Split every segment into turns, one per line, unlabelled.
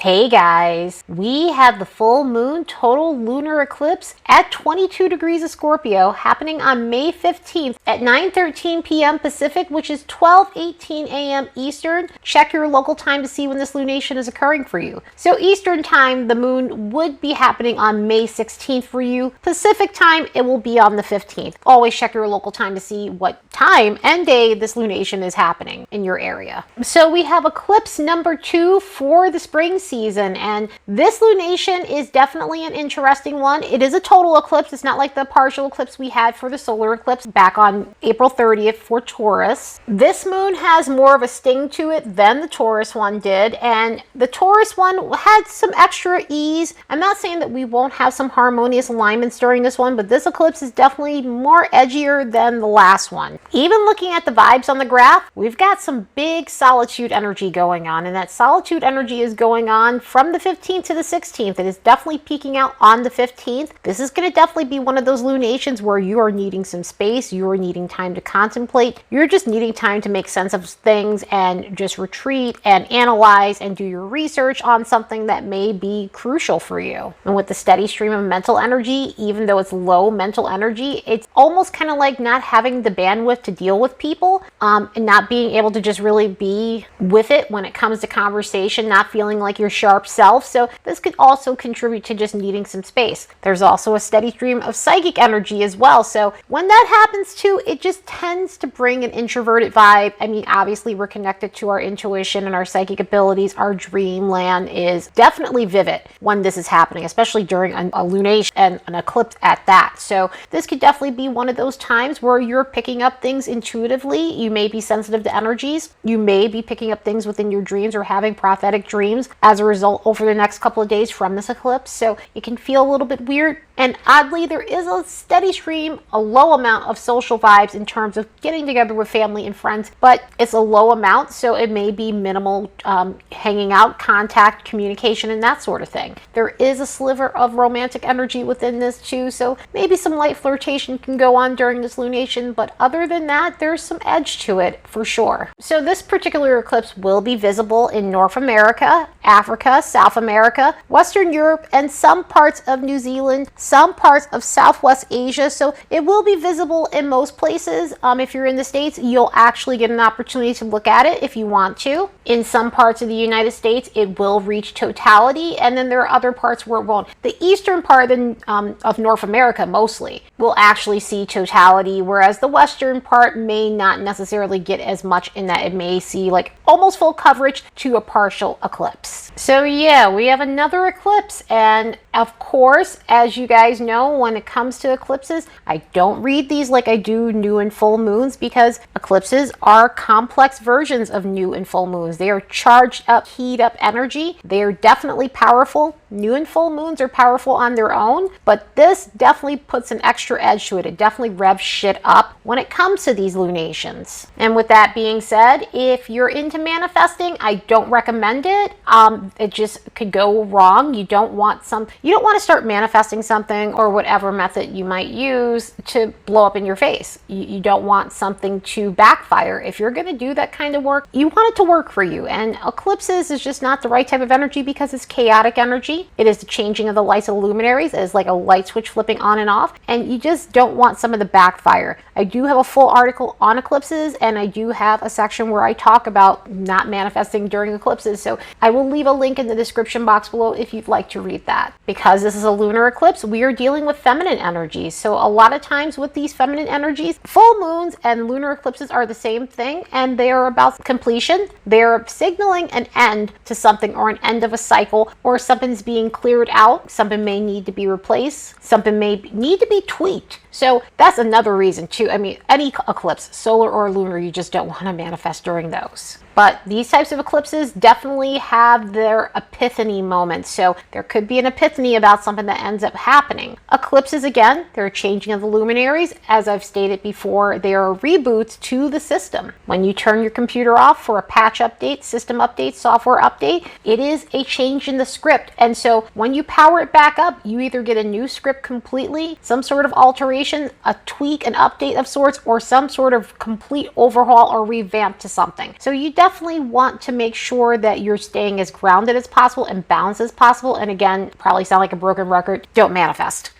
Hey guys, we have the full moon total lunar eclipse at 22 degrees of Scorpio happening on May 15th at 9:13 p.m. Pacific, which is 12:18 a.m. Eastern. Check your local time to see when this lunation is occurring for you. So Eastern time, the moon would be happening on May 16th for you. Pacific time, it will be on the 15th. Always check your local time to see what time and day this lunation is happening in your area. So we have eclipse number 2 for the spring season, and this lunation is definitely an interesting one. It is a total eclipse. It's not like the partial eclipse we had for the solar eclipse back on April 30th for Taurus. This moon has more of a sting to it than the Taurus one did, and the Taurus one had some extra ease. I'm not saying that we won't have some harmonious alignments during this one, but this eclipse is definitely more edgier than the last one. Even looking at the vibes on the graph, we've got some big solitude energy going on, and that solitude energy is going on from the 15th to the 16th. It is definitely peaking out on the 15th. This is going to definitely be one of those lunations where you are needing some space, you are needing time to contemplate, you're just needing time to make sense of things and just retreat and analyze and do your research on something that may be crucial for you. And with the steady stream of mental energy, even though it's low mental energy, it's almost kind of like not having the bandwidth to deal with people and not being able to just really be with it when it comes to conversation, not feeling like your sharp self. So this could also contribute to just needing some space. There's also a steady stream of psychic energy as well. So when that happens too, it just tends to bring an introverted vibe. I mean, obviously we're connected to our intuition and our psychic abilities. Our dreamland is definitely vivid when this is happening, especially during a lunation and an eclipse at that. So this could definitely be one of those times where you're picking up things intuitively. You may be sensitive to energies. You may be picking up things within your dreams or having prophetic dreams as a result over the next couple of days from this eclipse. So it can feel a little bit weird. And oddly, there is a steady stream, a low amount of social vibes in terms of getting together with family and friends, but it's a low amount, so it may be minimal hanging out, contact, communication, and that sort of thing. There is a sliver of romantic energy within this too, so maybe some light flirtation can go on during this lunation, but other than that, there's some edge to it for sure. So this particular eclipse will be visible in North America, Africa, South America, Western Europe, and some parts of New Zealand, some parts of Southwest Asia. So it will be visible in most places. If you're in the States, you'll actually get an opportunity to look at it if you want to. In some parts of the United States, it will reach totality, and then there are other parts where it won't. The eastern part of North America mostly will actually see totality, whereas the western part may not necessarily get as much in that it may see like almost full coverage to a partial eclipse. So yeah, we have another eclipse, and of course, as you guys know, when it comes to eclipses, I don't read these like I do new and full moons, because eclipses are complex versions of new and full moons. They are charged up, heat up energy. They are definitely powerful. New and full moons are powerful on their own, but this definitely puts an extra edge to it. It definitely revs shit up when it comes to these lunations. And with that being said, if you're into manifesting, I don't recommend it. It just could go wrong. You don't want to start manifesting something or whatever method you might use to blow up in your face. You don't want something to backfire. If you're going to do that kind of work, you want it to work for you. And eclipses is just not the right type of energy because it's chaotic energy. It is the changing of the lights of the luminaries. It is like a light switch flipping on and off, and you just don't want some of the backfire. I do have a full article on eclipses, and I do have a section where I talk about not manifesting during eclipses. So I will leave a link in the description box below if you'd like to read that. Because this is a lunar eclipse, we are dealing with feminine energies. So a lot of times with these feminine energies, full moons and lunar eclipses are the same thing, and they are about completion. They're signaling an end to something, or an end of a cycle, or something's being cleared out. Something may need to be replaced. Something may need to be tweaked. So that's another reason too. I mean, any eclipse, solar or lunar, you just don't want to manifest during those. But these types of eclipses definitely have their epiphany moments. So there could be an epiphany about something that ends up happening. Eclipses, again, they're a changing of the luminaries. As I've stated before, they are reboots to the system. When you turn your computer off for a patch update, system update, software update, it is a change in the script. And so when you power it back up, you either get a new script completely, some sort of alteration, a tweak, an update of sorts, or some sort of complete overhaul or revamp to something. So you definitely want to make sure that you're staying as grounded as possible and balanced as possible. And again, probably sound like a broken record, don't manifest.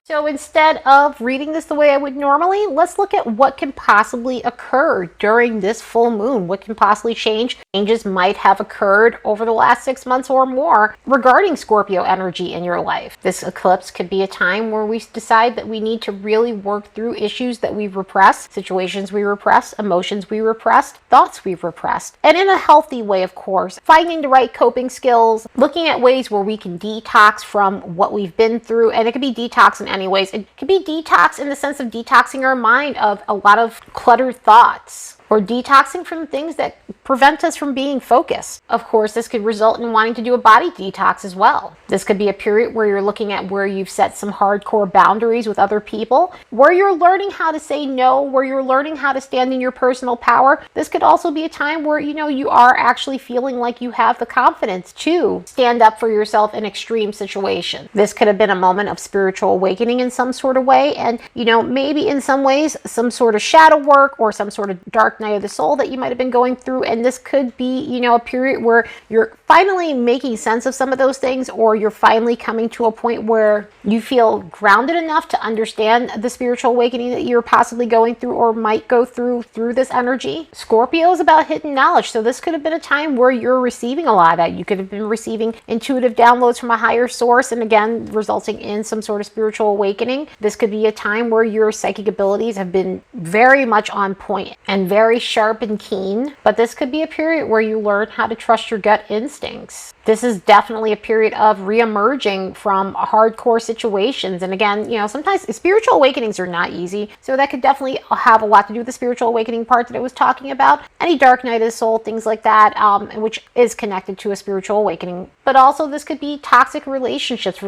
So instead of reading this the way I would normally, let's look at what can possibly occur during this full moon. What can possibly change? Changes might have occurred over the last 6 months or more regarding Scorpio energy in your life. This eclipse could be a time where we decide that we need to really work through issues that we've repressed, situations we repressed, emotions we repressed, thoughts we've repressed. And in a healthy way, of course, finding the right coping skills, looking at ways where we can detox from what we've been through. And it could be detox in any ways. It could be detox in the sense of detoxing our mind of a lot of cluttered thoughts, or detoxing from things that prevent us from being focused. Of course, this could result in wanting to do a body detox as well. This could be a period where you're looking at where you've set some hardcore boundaries with other people, where you're learning how to say no, where you're learning how to stand in your personal power. This could also be a time where, you are actually feeling like you have the confidence to stand up for yourself in extreme situations. This could have been a moment of spiritual awakening in some sort of way, and, maybe in some ways, some sort of shadow work or some sort of dark night of the soul that you might have been going through. And this could be, a period where you're finally making sense of some of those things, or you're finally coming to a point where you feel grounded enough to understand the spiritual awakening that you're possibly going through or might go through this energy. Scorpio is about hidden knowledge. So this could have been a time where you're receiving a lot of that. You could have been receiving intuitive downloads from a higher source, and again, resulting in some sort of spiritual awakening. This could be a time where your psychic abilities have been very much on point and very sharp and keen. But this could be a period where you learn how to trust your gut instincts. This is definitely a period of re-emerging from hardcore situations. And again, sometimes spiritual awakenings are not easy. So that could definitely have a lot to do with the spiritual awakening part that I was talking about. Any dark night of the soul, things like that, which is connected to a spiritual awakening. But also this could be toxic relationships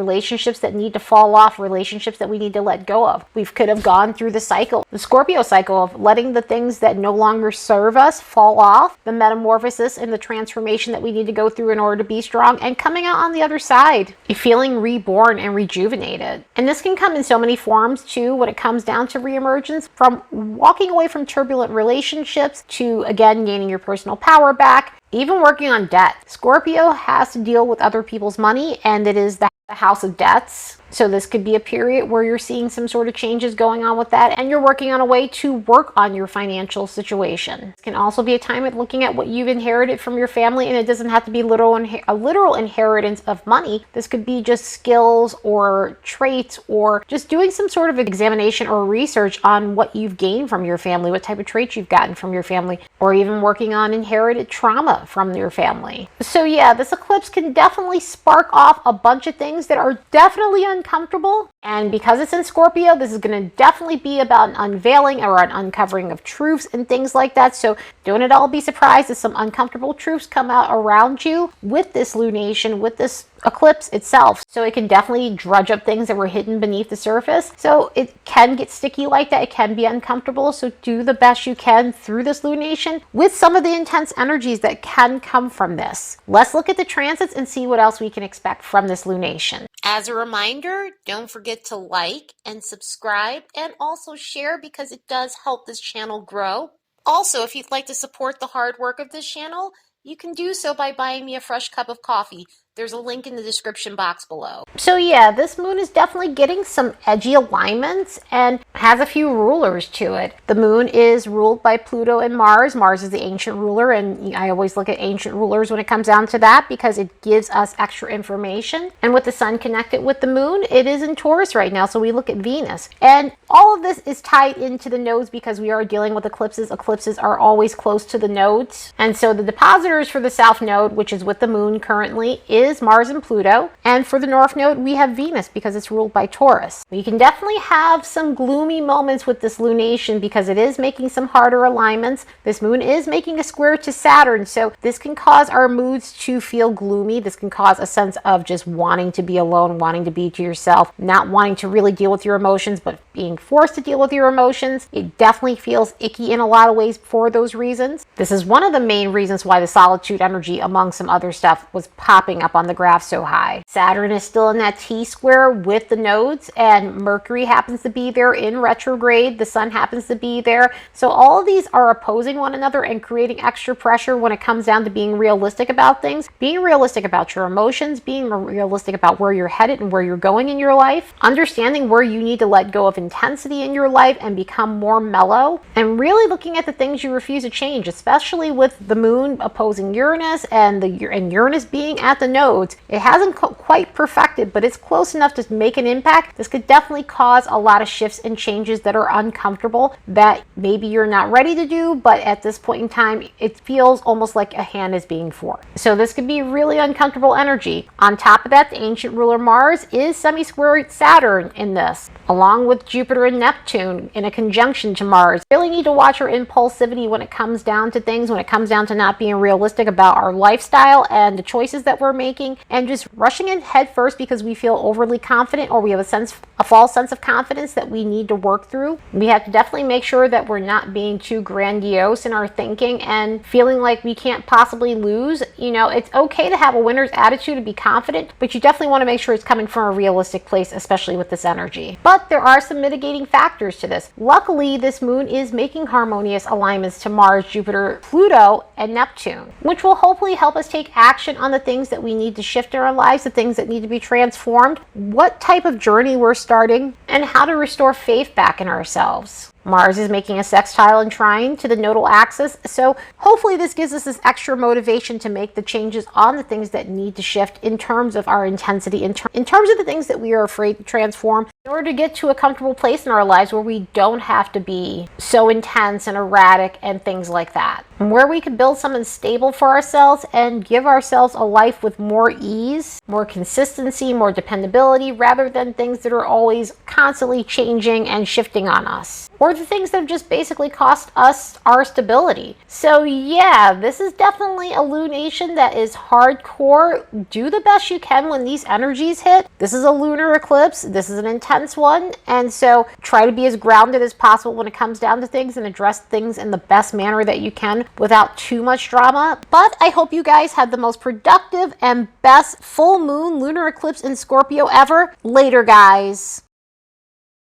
that need to fall off, relationships that we need to let go of. We could have gone through the cycle, the Scorpio cycle of letting the things that no longer serve us fall off, the metamorphosis and the transformation that we need to go through in order to be strong, and coming out on the other side, feeling reborn and rejuvenated. And this can come in so many forms too when it comes down to reemergence, from walking away from turbulent relationships to, again, gaining your personal power back, even working on debt. Scorpio has to deal with other people's money, and it is the house of debts. So this could be a period where you're seeing some sort of changes going on with that, and you're working on a way to work on your financial situation. It can also be a time of looking at what you've inherited from your family, and it doesn't have to be a literal inheritance of money. This could be just skills or traits, or just doing some sort of examination or research on what you've gained from your family, what type of traits you've gotten from your family, or even working on inherited trauma from your family. So yeah, this eclipse can definitely spark off a bunch of things that are definitely uncomfortable. And because it's in Scorpio, this is going to definitely be about an unveiling or an uncovering of truths and things like that. So don't at all be surprised if some uncomfortable truths come out around you with this lunation, with this eclipse itself. So it can definitely drudge up things that were hidden beneath the surface. So it can get sticky like that. It can be uncomfortable. So do the best you can through this lunation with some of the intense energies that can come from this. Let's look at the transits and see what else we can expect from this lunation. As a reminder, don't forget to like and subscribe, and also share, because it does help this channel grow. Also, if you'd like to support the hard work of this channel, you can do so by buying me a fresh cup of coffee. There's a link in the description box below. So yeah, this moon is definitely getting some edgy alignments and has a few rulers to it. The moon is ruled by Pluto and Mars. Mars is the ancient ruler, and I always look at ancient rulers when it comes down to that, because it gives us extra information. And with the sun connected with the moon, it is in Taurus right now, so we look at Venus. And all of this is tied into the nodes because we are dealing with eclipses. Eclipses are always close to the nodes. And so the depositors for the south node, which is with the moon currently, is Mars and Pluto. And for the north node, we have Venus because it's ruled by Taurus. You can definitely have some gloomy moments with this lunation because it is making some harder alignments. This moon is making a square to Saturn, so this can cause our moods to feel gloomy. This can cause a sense of just wanting to be alone, wanting to be to yourself, not wanting to really deal with your emotions, but being forced to deal with your emotions. It definitely feels icky in a lot of ways for those reasons. This is one of the main reasons why the solitude energy, among some other stuff, was popping up on the graph so high. Saturn is still in that T-square with the nodes, and Mercury happens to be there in retrograde. The Sun happens to be there. So all of these are opposing one another and creating extra pressure when it comes down to being realistic about things, being realistic about your emotions, being realistic about where you're headed and where you're going in your life, understanding where you need to let go of intensity in your life and become more mellow, and really looking at the things you refuse to change, especially with the moon opposing Uranus and Uranus being at the nodes. It hasn't quite perfected, but it's close enough to make an impact. This could definitely cause a lot of shifts and changes that are uncomfortable that maybe you're not ready to do, but at this point in time, it feels almost like a hand is being forced. So this could be really uncomfortable energy. On top of that, the ancient ruler Mars is semi-square Saturn in this, along with Jupiter and Neptune in a conjunction to Mars. Really need to watch our impulsivity when it comes down to things, when it comes down to not being realistic about our lifestyle and the choices that we're making, and just rushing in head first because we feel overly confident or we have a false sense of confidence that we need to work through. We have to definitely make sure that we're not being too grandiose in our thinking and feeling like we can't possibly lose. You know, it's okay to have a winner's attitude and be confident, but you definitely want to make sure it's coming from a realistic place, especially with this energy. But there are some mitigating factors to this. Luckily, this moon is making harmonious alignments to Mars, Jupiter, Pluto, and Neptune, which will hopefully help us take action on the things that we need to shift in our lives, the things that need to be transformed, what type of journey we're starting, and how to restore faith back in ourselves. Mars is making a sextile and trine to the nodal axis, so hopefully this gives us this extra motivation to make the changes on the things that need to shift in terms of our intensity, in terms of the things that we are afraid to transform, in order to get to a comfortable place in our lives where we don't have to be so intense and erratic and things like that. And where we can build something stable for ourselves and give ourselves a life with more ease, more consistency, more dependability, rather than things that are always constantly changing and shifting on us, or the things that have just basically cost us our stability. So yeah, this is definitely a lunation that is hardcore. Do the best you can when these energies hit. This is a lunar eclipse. This is an intense one, and so try to be as grounded as possible when it comes down to things and address things in the best manner that you can without too much drama. But I hope you guys had the most productive and best full moon lunar eclipse in Scorpio ever. Later, guys.